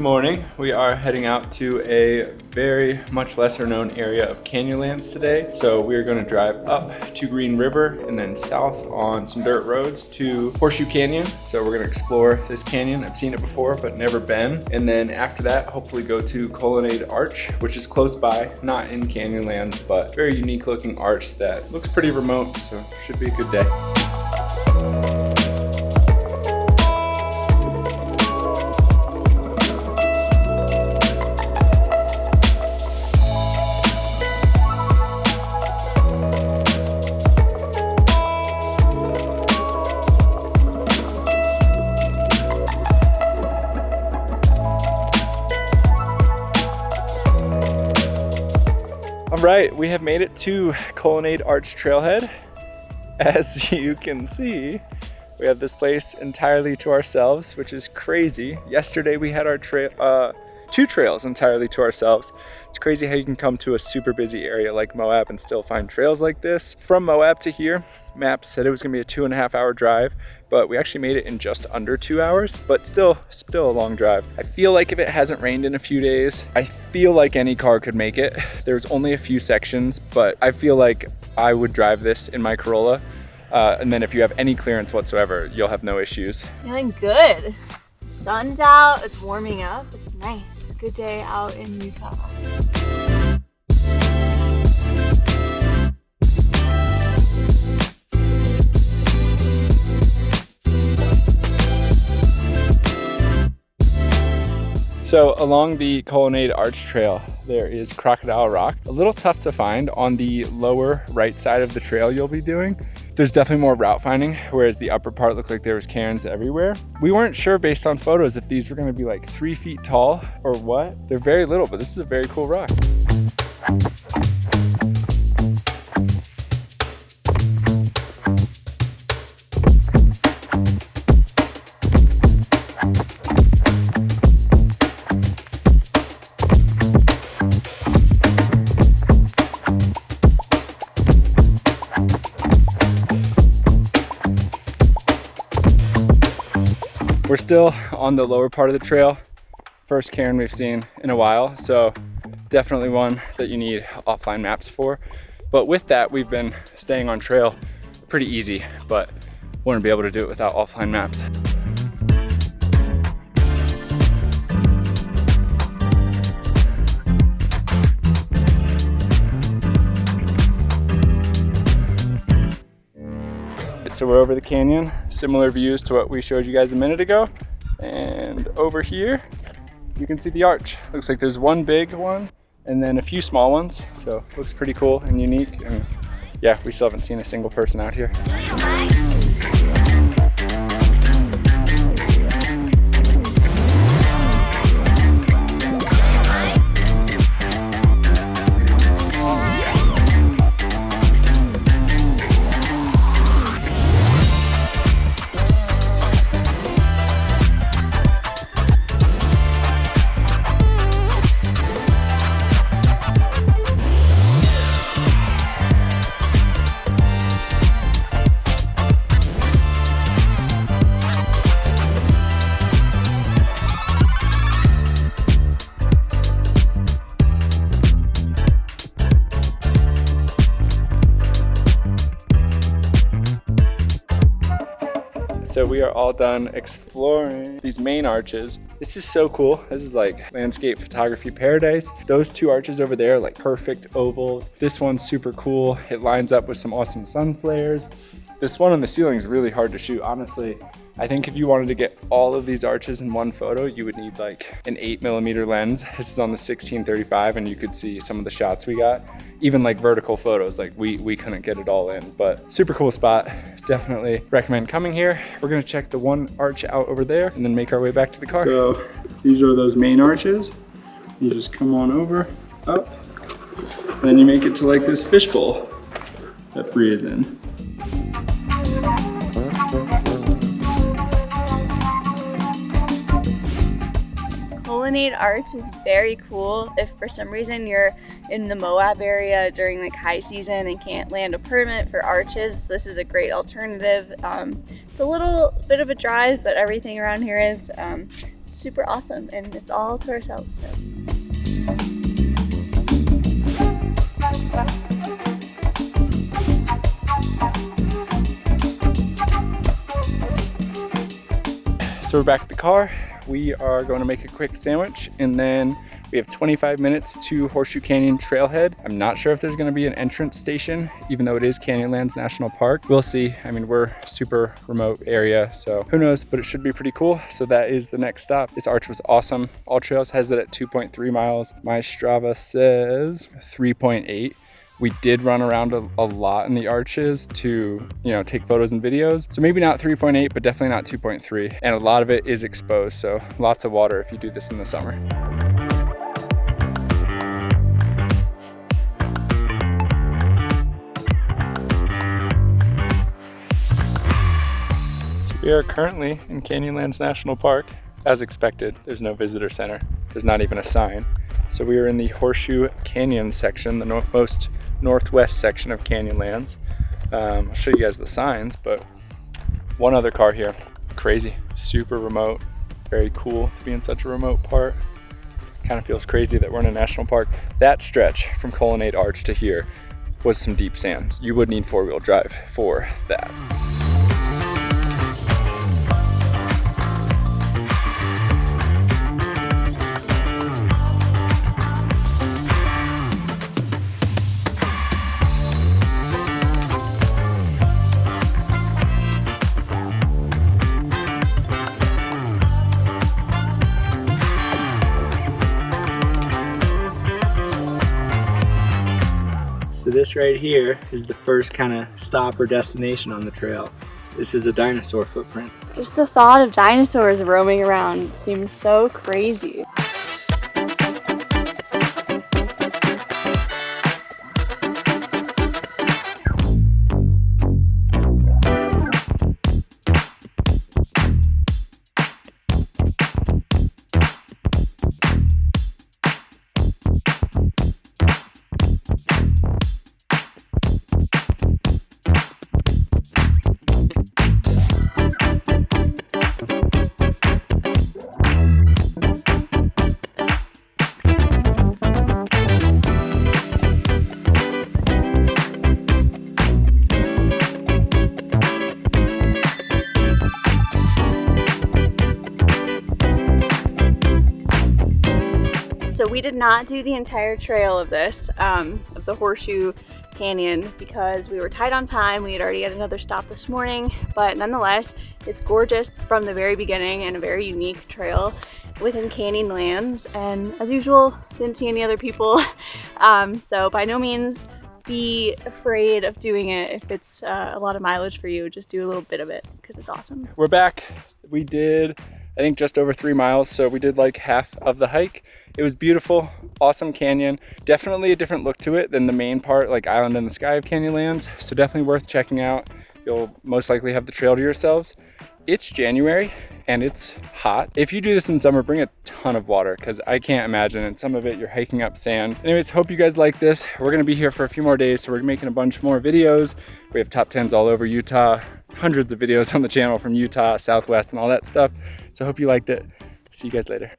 Good morning. We are heading out to a very much lesser known area of Canyonlands today. So we are going to drive up to Green River and then south on some dirt roads to Horseshoe Canyon. So we're going to explore this canyon. I've seen it before, but never been. And then after that, hopefully go to Colonnade Arch, which is close by, not in Canyonlands, but very unique looking arch that looks pretty remote. So should be a good day. All right, we have made it to Colonnade Arch Trailhead. As you can see, we have this place entirely to ourselves, which is crazy. Yesterday we had our two trails entirely to ourselves. It's crazy how you can come to a super busy area like Moab and still find trails like this. From Moab to here, maps said it was gonna be a 2.5 hour drive, but we actually made it in just under 2 hours, but still a long drive. I feel like if it hasn't rained in a few days, I feel like any car could make it. There's only a few sections, but I feel like I would drive this in my Corolla. And then if you have any clearance whatsoever, you'll have no issues. Feeling good. Sun's out, it's warming up, it's nice. Good day out in Utah. So along the Colonnade Arch Trail, there is Crocodile Rock. A little tough to find on the lower right side of the trail you'll be doing. There's definitely more route finding, whereas the upper part looked like there was cairns everywhere. We weren't sure based on photos if these were gonna be like 3 feet tall or what. They're very little, but this is a very cool rock. We're still on the lower part of the trail. First cairn we've seen in a while, so definitely one that you need offline maps for. But with that, we've been staying on trail pretty easy, but wouldn't be able to do it without offline maps. So we're over the canyon, similar views to what we showed you guys a minute ago. And over here, you can see the arch. Looks like there's one big one and then a few small ones. So it looks pretty cool and unique. And yeah, we still haven't seen a single person out here. So we are all done exploring these main arches. This is so cool. This is like landscape photography paradise. Those two arches over there, like perfect ovals. This one's super cool. It lines up with some awesome sun flares. This one on the ceiling is really hard to shoot. Honestly, I think if you wanted to get all of these arches in one photo, you would need like an 8mm lens. This is on the 16-35 and you could see some of the shots we got. Even like vertical photos, like we couldn't get it all in, but super cool spot. Definitely recommend coming here. We're gonna check the one arch out over there and then make our way back to the car. So these are those main arches. You just come on over, up, and then you make it to like this fishbowl that Bree is in. Colonnade Arch is very cool. If for some reason you're in the Moab area during like high season and can't land a permit for arches, this is a great alternative. It's a little bit of a drive, but everything around here is super awesome, and it's all to ourselves. So. So we're back at the car. We are going to make a quick sandwich, and then we have 25 minutes to Horseshoe Canyon trailhead. I'm not sure if there's going to be an entrance station, even though it is Canyonlands National Park. We'll see. I mean, we're super remote area, so who knows, but it should be pretty cool. So that is the next stop. This arch was awesome. All Trails has it at 2.3 miles. My Strava says 3.8. We did run around a lot in the arches to, take photos and videos. So maybe not 3.8, but definitely not 2.3. And a lot of it is exposed, so lots of water if you do this in the summer. So we are currently in Canyonlands National Park. As expected, there's no visitor center. There's not even a sign. So we are in the Horseshoe Canyon section, the most northwest section of Canyonlands. I'll show you guys the signs, but one other car here. Crazy, super remote, very cool to be in such a remote part. Kind of feels crazy that we're in a national park. That stretch from Colonnade Arch to here was some deep sand. You would need four-wheel drive for that. So this right here is the first kind of stop or destination on the trail. This is a dinosaur footprint. Just the thought of dinosaurs roaming around seems so crazy. So we did not do the entire trail of this, of the Horseshoe Canyon, because we were tight on time. We had already had another stop this morning, but nonetheless, it's gorgeous from the very beginning and a very unique trail within Canyonlands. And as usual, didn't see any other people. So by no means be afraid of doing it if it's a lot of mileage for you. Just do a little bit of it because it's awesome. We're back. We did, I think, just over 3 miles. So we did like half of the hike. It was beautiful, awesome canyon. Definitely a different look to it than the main part, like Island in the Sky of Canyonlands. So definitely worth checking out. You'll most likely have the trail to yourselves. It's January and it's hot. If you do this in summer, bring a ton of water because I can't imagine, and some of it you're hiking up sand. Anyways, hope you guys like this. We're gonna be here for a few more days, so we're making a bunch more videos. We have top 10s all over Utah, hundreds of videos on the channel from Utah, Southwest, and all that stuff. So hope you liked it. See you guys later.